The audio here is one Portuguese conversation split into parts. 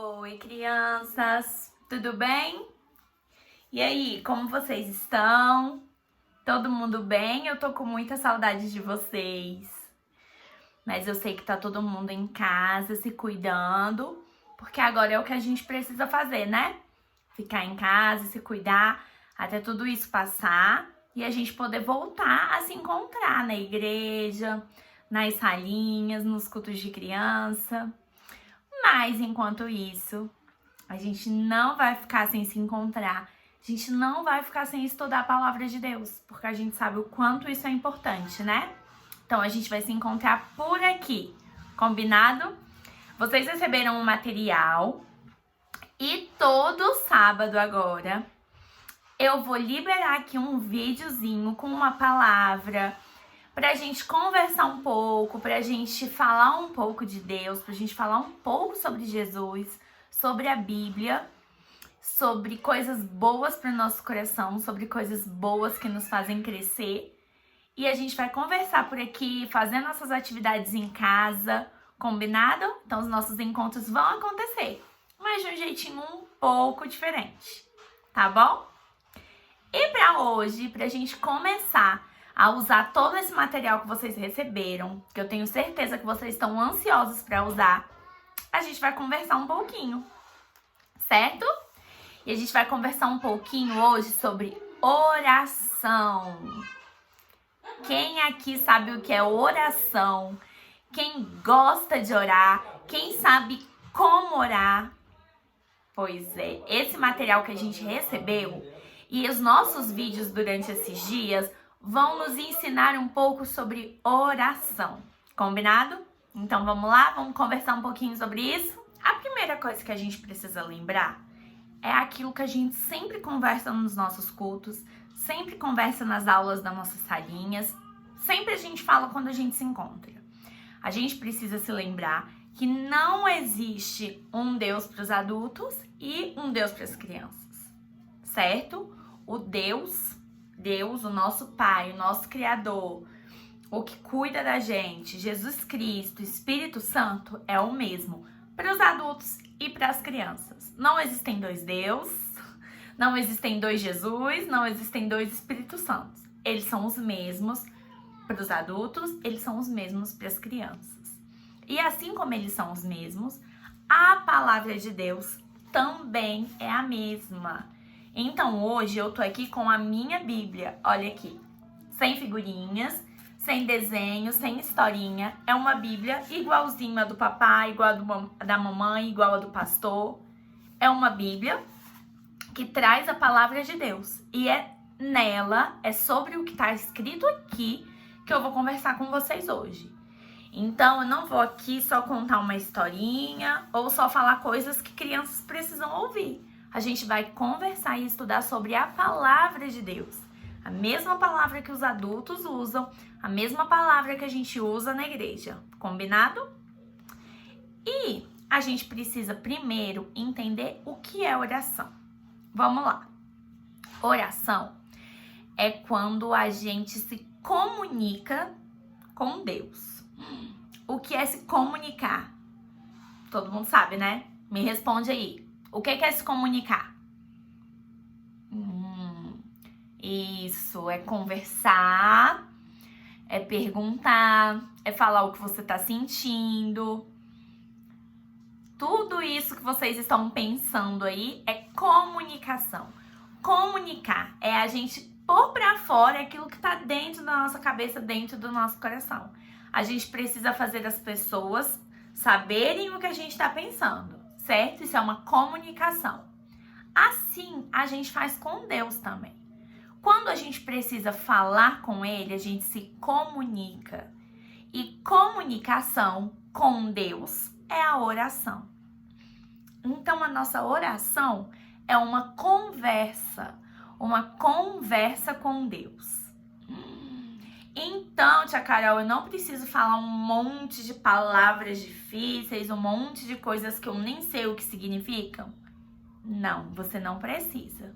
Oi, crianças, tudo bem? E aí, como vocês estão? Todo mundo bem? Eu tô com muita saudade de vocês. Mas eu sei que tá todo mundo em casa se cuidando, porque agora é o que a gente precisa fazer, né? Ficar em casa, se cuidar até tudo isso passar e a gente poder voltar a se encontrar na igreja, nas salinhas, nos cultos de criança. Mas enquanto isso, a gente não vai ficar sem se encontrar. A gente não vai ficar sem estudar a palavra de Deus, porque a gente sabe o quanto isso é importante, né? Então a gente vai se encontrar por aqui, combinado? Vocês receberam um material e todo sábado agora eu vou liberar aqui um videozinho com uma palavra pra gente conversar um pouco, pra gente falar um pouco de Deus, pra gente falar um pouco sobre Jesus, sobre a Bíblia, sobre coisas boas para o nosso coração, sobre coisas boas que nos fazem crescer. E a gente vai conversar por aqui, fazer nossas atividades em casa, combinado? Então os nossos encontros vão acontecer, mas de um jeitinho um pouco diferente, tá bom? E para hoje, pra gente começar a usar todo esse material que vocês receberam, que eu tenho certeza que vocês estão ansiosos para usar, a gente vai conversar um pouquinho, certo? E a gente vai conversar um pouquinho hoje sobre oração. Quem aqui sabe o que é oração? Quem gosta de orar? Quem sabe como orar? Pois é, esse material que a gente recebeu e os nossos vídeos durante esses dias vão nos ensinar um pouco sobre oração, combinado? Então vamos lá, vamos conversar um pouquinho sobre isso? A primeira coisa que a gente precisa lembrar é aquilo que a gente sempre conversa nos nossos cultos, sempre conversa nas aulas das nossas salinhas, sempre a gente fala quando a gente se encontra. A gente precisa se lembrar que não existe um Deus para os adultos e um Deus para as crianças, certo? O Deus, o nosso Pai, o nosso Criador, o que cuida da gente, Jesus Cristo, Espírito Santo, é o mesmo para os adultos e para as crianças. Não existem dois Deus, não existem dois Jesus, não existem dois Espíritos Santos. Eles são os mesmos para os adultos, eles são os mesmos para as crianças. E assim como eles são os mesmos, a palavra de Deus também é a mesma. Então hoje eu tô aqui com a minha Bíblia, olha aqui, sem figurinhas, sem desenho, sem historinha. É uma Bíblia igualzinha a do papai, igual a da mamãe, igual a do pastor. É uma Bíblia que traz a palavra de Deus. E é nela, é sobre o que está escrito aqui que eu vou conversar com vocês hoje. Então eu não vou aqui só contar uma historinha ou só falar coisas que crianças precisam ouvir. A gente vai conversar e estudar sobre a palavra de Deus. A mesma palavra que os adultos usam, a mesma palavra que a gente usa na igreja. Combinado? E a gente precisa primeiro entender o que é oração. Vamos lá. Oração é quando a gente se comunica com Deus. O que é se comunicar? Todo mundo sabe, né? Me responde aí. O que é se comunicar? Isso, é conversar, é perguntar, é falar o que você tá sentindo. Tudo isso que vocês estão pensando aí é comunicação. Comunicar é a gente pôr pra fora aquilo que tá dentro da nossa cabeça, dentro do nosso coração. A gente precisa fazer as pessoas saberem o que a gente tá pensando, certo? Isso é uma comunicação. Assim, a gente faz com Deus também. Quando a gente precisa falar com Ele, a gente se comunica. E comunicação com Deus é a oração. Então, a nossa oração é uma conversa com Deus. Então, tia Carol, eu não preciso falar um monte de palavras difíceis, um monte de coisas que eu nem sei o que significam? Não, você não precisa.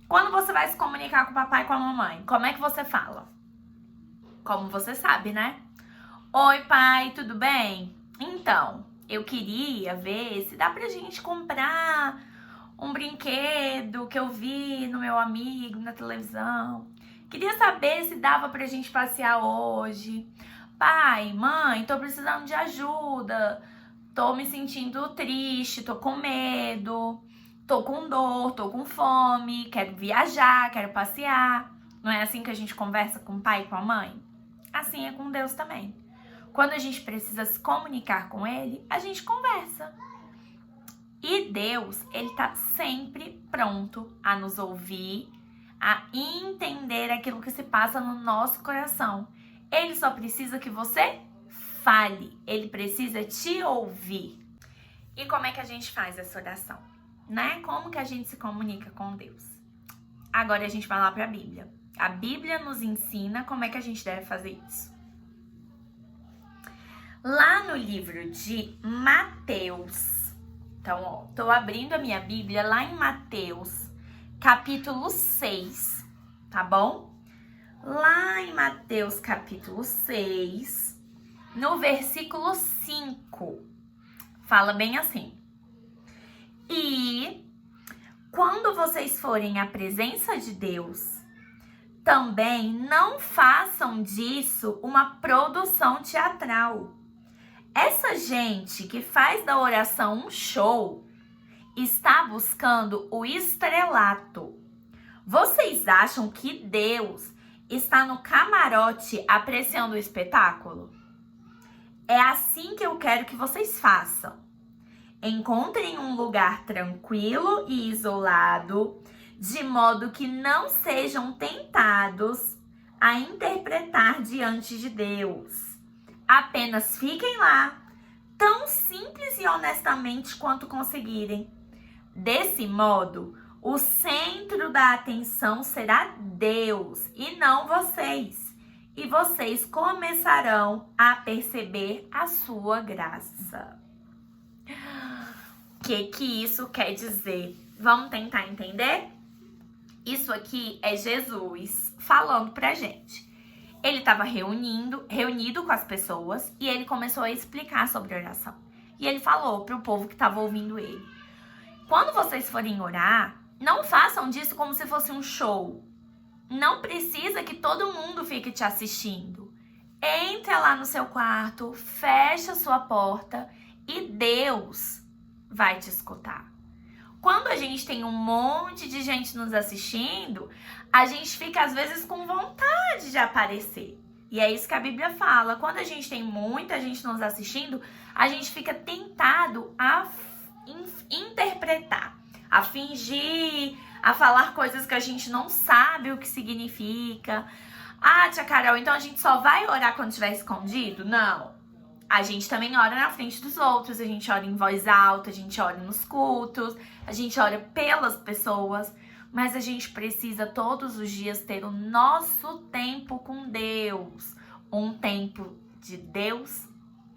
Quando você vai se comunicar com o papai e com a mamãe, como é que você fala? Como você sabe, né? Oi, pai, tudo bem? Então, eu queria ver se dá pra gente comprar um brinquedo que eu vi no meu amigo na televisão. Queria saber se dava pra gente passear hoje. Pai, mãe, tô precisando de ajuda. Tô me sentindo triste, tô com medo, tô com dor, tô com fome, quero viajar, quero passear. Não é assim que a gente conversa com o pai e com a mãe? Assim é com Deus também. Quando a gente precisa se comunicar com Ele, a gente conversa. E Deus, Ele tá sempre pronto a nos ouvir, a entender aquilo que se passa no nosso coração. Ele só precisa que você fale. Ele precisa te ouvir. E como é que a gente faz essa oração? Né? Como que a gente se comunica com Deus? Agora a gente vai lá para a Bíblia. A Bíblia nos ensina como é que a gente deve fazer isso. Lá no livro de Mateus, então, ó, tô abrindo a minha Bíblia lá em Mateus, capítulo 6, tá bom? Lá em Mateus, capítulo 6, no versículo 5, fala bem assim: e quando vocês forem à presença de Deus, também não façam disso uma produção teatral. Essa gente que faz da oração um show está buscando o estrelato. Vocês acham que Deus está no camarote apreciando o espetáculo? É assim que eu quero que vocês façam. Encontrem um lugar tranquilo e isolado, de modo que não sejam tentados a interpretar diante de Deus. Apenas fiquem lá, tão simples e honestamente quanto conseguirem. Desse modo, o centro da atenção será Deus e não vocês. E vocês começarão a perceber a sua graça. O que isso quer dizer? Vamos tentar entender? Isso aqui é Jesus falando pra gente. Ele estava reunido com as pessoas e ele começou a explicar sobre oração. E ele falou pro povo que estava ouvindo ele: quando vocês forem orar, não façam disso como se fosse um show. Não precisa que todo mundo fique te assistindo. Entra lá no seu quarto, fecha sua porta e Deus vai te escutar. Quando a gente tem um monte de gente nos assistindo, a gente fica às vezes com vontade de aparecer. E é isso que a Bíblia fala. Quando a gente tem muita gente nos assistindo, a gente fica tentado a interpretar, a fingir, a falar coisas que a gente não sabe o que significa. Ah, tia Carol, então a gente só vai orar quando estiver escondido? Não. A gente também ora na frente dos outros, a gente ora em voz alta, a gente ora nos cultos, a gente ora pelas pessoas, mas a gente precisa todos os dias ter o nosso tempo com Deus, um tempo de Deus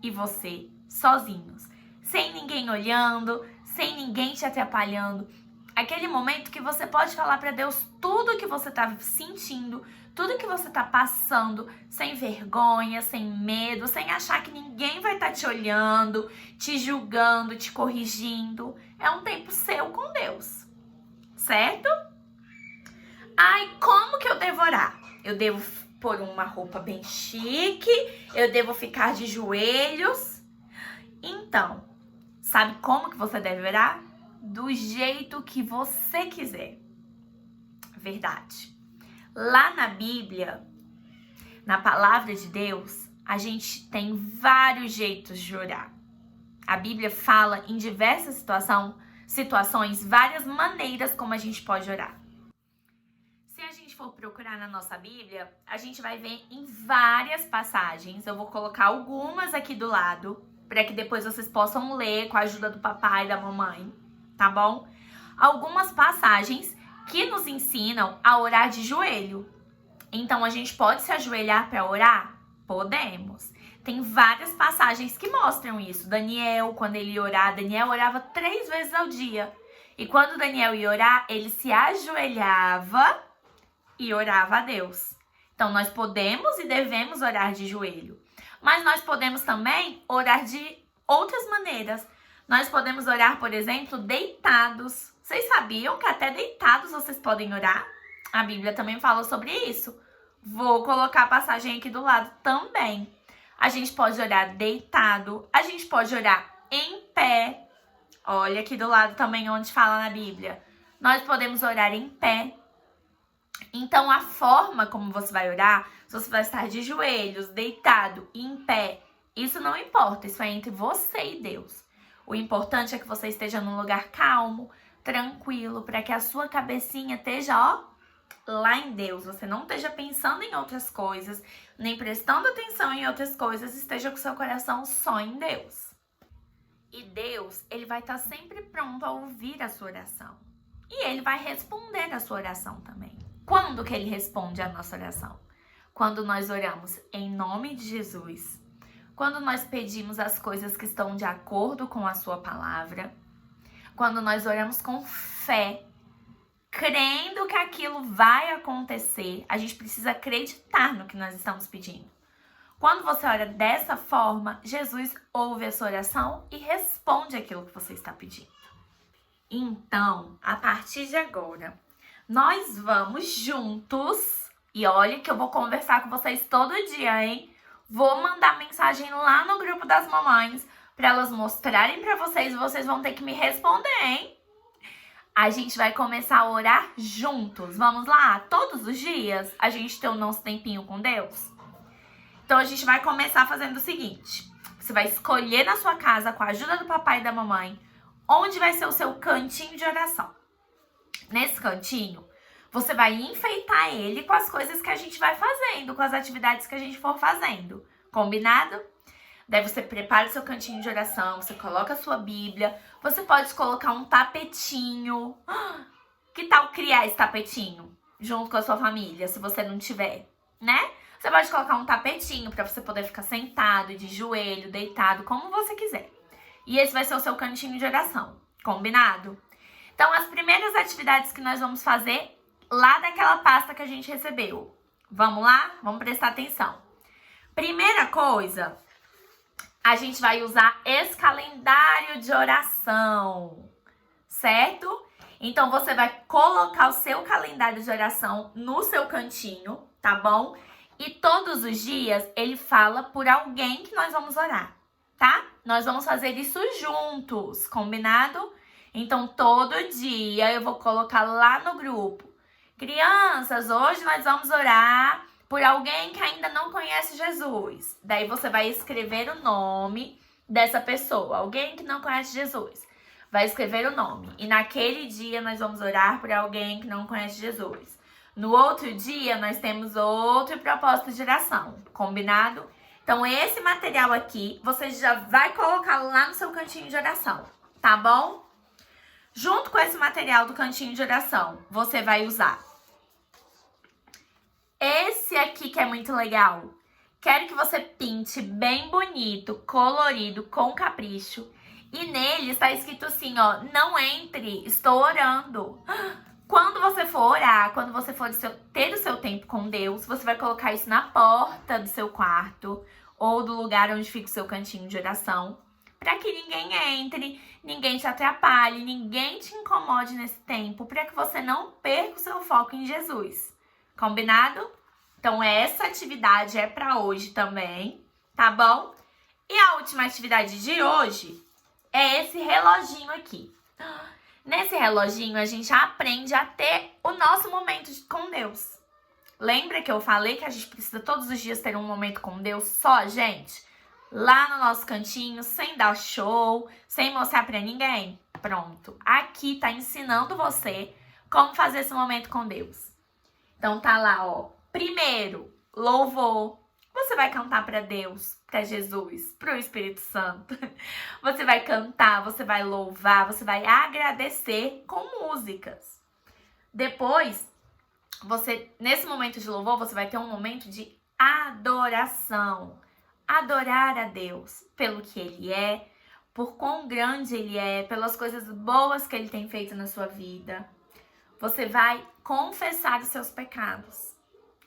e você sozinhos, sem ninguém olhando, sem ninguém te atrapalhando. Aquele momento que você pode falar para Deus tudo que você tá sentindo, tudo que você tá passando, sem vergonha, sem medo, sem achar que ninguém vai estar te olhando, te julgando, te corrigindo. É um tempo seu com Deus, certo? Ai, como que eu devo orar? Eu devo pôr uma roupa bem chique? Eu devo ficar de joelhos? Então, sabe como que você deve orar? Do jeito que você quiser. Verdade. Lá na Bíblia, na palavra de Deus, a gente tem vários jeitos de orar. A Bíblia fala em diversas situações, várias maneiras como a gente pode orar. Se a gente for procurar na nossa Bíblia, a gente vai ver em várias passagens. Eu vou colocar algumas aqui do lado, para que depois vocês possam ler com a ajuda do papai e da mamãe, tá bom? Algumas passagens que nos ensinam a orar de joelho. Então, a gente pode se ajoelhar para orar? Podemos. Tem várias passagens que mostram isso. Daniel, quando ele ia orar, Daniel orava 3 vezes ao dia. E quando Daniel ia orar, ele se ajoelhava e orava a Deus. Então, nós podemos e devemos orar de joelho. Mas nós podemos também orar de outras maneiras. Nós podemos orar, por exemplo, deitados. Vocês sabiam que até deitados vocês podem orar? A Bíblia também fala sobre isso. Vou colocar a passagem aqui do lado também. A gente pode orar deitado, a gente pode orar em pé. Olha aqui do lado também onde fala na Bíblia. Nós podemos orar em pé. Então, a forma como você vai orar, se você vai estar de joelhos, deitado, em pé, isso não importa. Isso é entre você e Deus. O importante é que você esteja num lugar calmo, tranquilo, para que a sua cabecinha esteja, ó, lá em Deus. Você não esteja pensando em outras coisas, nem prestando atenção em outras coisas, esteja com seu coração só em Deus. E Deus, ele vai estar sempre pronto a ouvir a sua oração. E ele vai responder a sua oração também. Quando que ele responde a nossa oração? Quando nós oramos em nome de Jesus. Quando nós pedimos as coisas que estão de acordo com a sua palavra. Quando nós oramos com fé, crendo que aquilo vai acontecer. A gente precisa acreditar no que nós estamos pedindo. Quando você ora dessa forma, Jesus ouve a sua oração e responde aquilo que você está pedindo. Então, a partir de agora, nós vamos juntos, e olha que eu vou conversar com vocês todo dia, hein? Vou mandar mensagem lá no grupo das mamães para elas mostrarem para vocês e vocês vão ter que me responder, hein? A gente vai começar a orar juntos. Vamos lá? Todos os dias a gente tem o nosso tempinho com Deus. Então a gente vai começar fazendo o seguinte. Você vai escolher na sua casa, com a ajuda do papai e da mamãe, onde vai ser o seu cantinho de oração. Nesse cantinho, você vai enfeitar ele com as coisas que a gente vai fazendo, com as atividades que a gente for fazendo. Combinado? Daí você prepara o seu cantinho de oração, você coloca a sua Bíblia, você pode colocar um tapetinho. Que tal criar esse tapetinho junto com a sua família, se você não tiver, né? Você pode colocar um tapetinho para você poder ficar sentado, de joelho, deitado, como você quiser. E esse vai ser o seu cantinho de oração. Combinado? Então, as primeiras atividades que nós vamos fazer lá daquela pasta que a gente recebeu. Vamos lá? Vamos prestar atenção. Primeira coisa, a gente vai usar esse calendário de oração, certo? Então, você vai colocar o seu calendário de oração no seu cantinho, tá bom? E todos os dias ele fala por alguém que nós vamos orar, tá? Nós vamos fazer isso juntos, combinado? Então, todo dia eu vou colocar lá no grupo. Crianças, hoje nós vamos orar por alguém que ainda não conhece Jesus. Daí você vai escrever o nome dessa pessoa, alguém que não conhece Jesus. Vai escrever o nome. E naquele dia nós vamos orar por alguém que não conhece Jesus. No outro dia nós temos outro propósito de oração, combinado? Então esse material aqui você já vai colocar lá no seu cantinho de oração, tá bom? Junto com esse material do cantinho de oração, você vai usar esse aqui que é muito legal. Quero que você pinte bem bonito, colorido, com capricho. E nele está escrito assim, ó, não entre, estou orando. Quando você for orar, quando você for ter o seu tempo com Deus, você vai colocar isso na porta do seu quarto ou do lugar onde fica o seu cantinho de oração, para que ninguém entre, ninguém te atrapalhe, ninguém te incomode nesse tempo, para que você não perca o seu foco em Jesus. Combinado? Então, essa atividade é para hoje também, tá bom? E a última atividade de hoje é esse reloginho aqui. Nesse reloginho, a gente aprende a ter o nosso momento com Deus. Lembra que eu falei que a gente precisa todos os dias ter um momento com Deus só, gente? Lá no nosso cantinho, sem dar show, sem mostrar pra ninguém. Pronto. Aqui tá ensinando você como fazer esse momento com Deus. Então tá lá, ó. Primeiro, louvor. Você vai cantar para Deus, para Jesus, para o Espírito Santo. Você vai cantar, você vai louvar, você vai agradecer com músicas. Depois, nesse momento de louvor, você vai ter um momento de adoração. Adorar a Deus pelo que Ele é, por quão grande Ele é, pelas coisas boas que Ele tem feito na sua vida. Você vai confessar os seus pecados.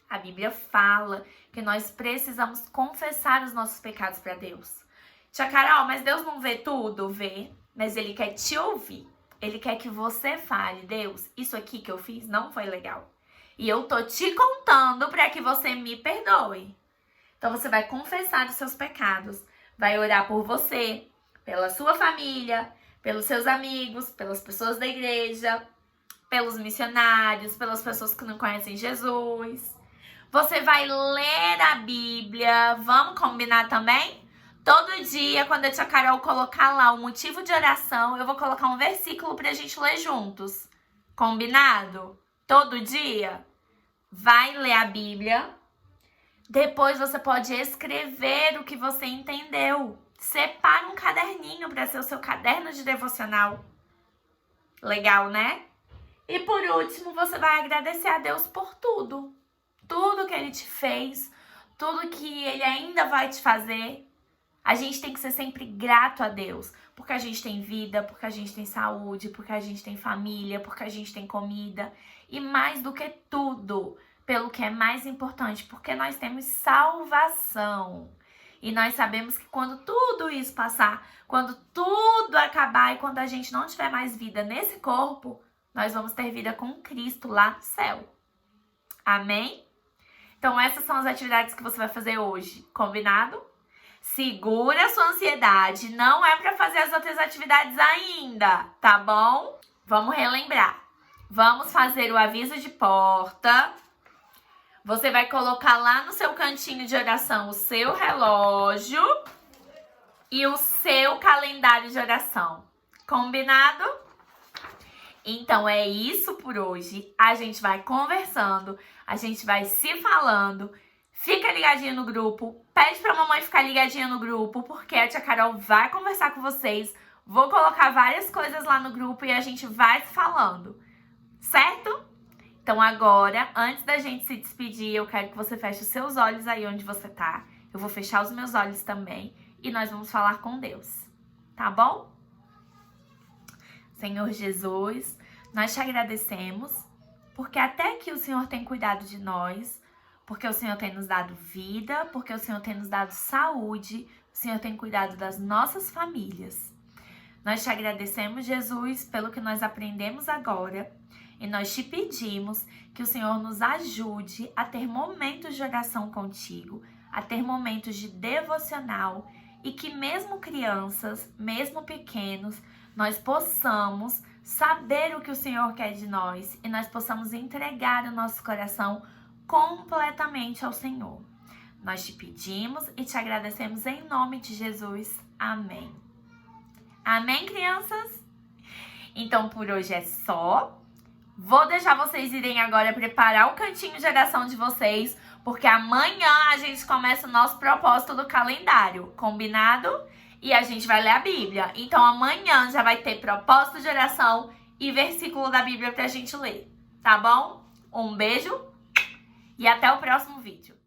A Bíblia fala que nós precisamos confessar os nossos pecados para Deus. Tia Carol, mas Deus não vê tudo? Vê, mas Ele quer te ouvir. Ele quer que você fale, Deus, isso aqui que eu fiz não foi legal. E eu tô te contando para que você me perdoe. Então você vai confessar os seus pecados, vai orar por você, pela sua família, pelos seus amigos, pelas pessoas da igreja, pelos missionários, pelas pessoas que não conhecem Jesus. Você vai ler a Bíblia, vamos combinar também? Todo dia, quando a tia Carol colocar lá o motivo de oração, eu vou colocar um versículo pra gente ler juntos. Combinado? Todo dia? Vai ler a Bíblia. Depois você pode escrever o que você entendeu. Separa um caderninho para ser o seu caderno de devocional. Legal, né? E por último, você vai agradecer a Deus por tudo. Tudo que Ele te fez, tudo que Ele ainda vai te fazer. A gente tem que ser sempre grato a Deus, porque a gente tem vida, porque a gente tem saúde, porque a gente tem família, porque a gente tem comida. E mais do que tudo, pelo que é mais importante, porque nós temos salvação. E nós sabemos que quando tudo isso passar, quando tudo acabar e quando a gente não tiver mais vida nesse corpo, nós vamos ter vida com Cristo lá no céu. Amém? Então essas são as atividades que você vai fazer hoje, combinado? Segura a sua ansiedade, não é para fazer as outras atividades ainda, tá bom? Vamos relembrar. Vamos fazer o aviso de porta. Você vai colocar lá no seu cantinho de oração o seu relógio e o seu calendário de oração. Combinado? Então é isso por hoje. A gente vai conversando, a gente vai se falando. Fica ligadinho no grupo, pede pra mamãe ficar ligadinha no grupo, porque a tia Carol vai conversar com vocês. Vou colocar várias coisas lá no grupo e a gente vai se falando, certo? Então agora, antes da gente se despedir, eu quero que você feche os seus olhos aí onde você tá. Eu vou fechar os meus olhos também e nós vamos falar com Deus, tá bom? Senhor Jesus, nós te agradecemos, porque até que o Senhor tem cuidado de nós, porque o Senhor tem nos dado vida, porque o Senhor tem nos dado saúde, o Senhor tem cuidado das nossas famílias. Nós te agradecemos, Jesus, pelo que nós aprendemos agora e nós te pedimos que o Senhor nos ajude a ter momentos de oração contigo, a ter momentos de devocional e que mesmo crianças, mesmo pequenos, nós possamos saber o que o Senhor quer de nós e nós possamos entregar o nosso coração completamente ao Senhor. Nós te pedimos e te agradecemos em nome de Jesus. Amém. Amém, crianças? Então, por hoje é só. Vou deixar vocês irem agora preparar o cantinho de oração de vocês, porque amanhã a gente começa o nosso propósito do calendário, combinado? E a gente vai ler a Bíblia. Então, amanhã já vai ter propósito de oração e versículo da Bíblia pra gente ler, tá bom? Um beijo. E até o próximo vídeo.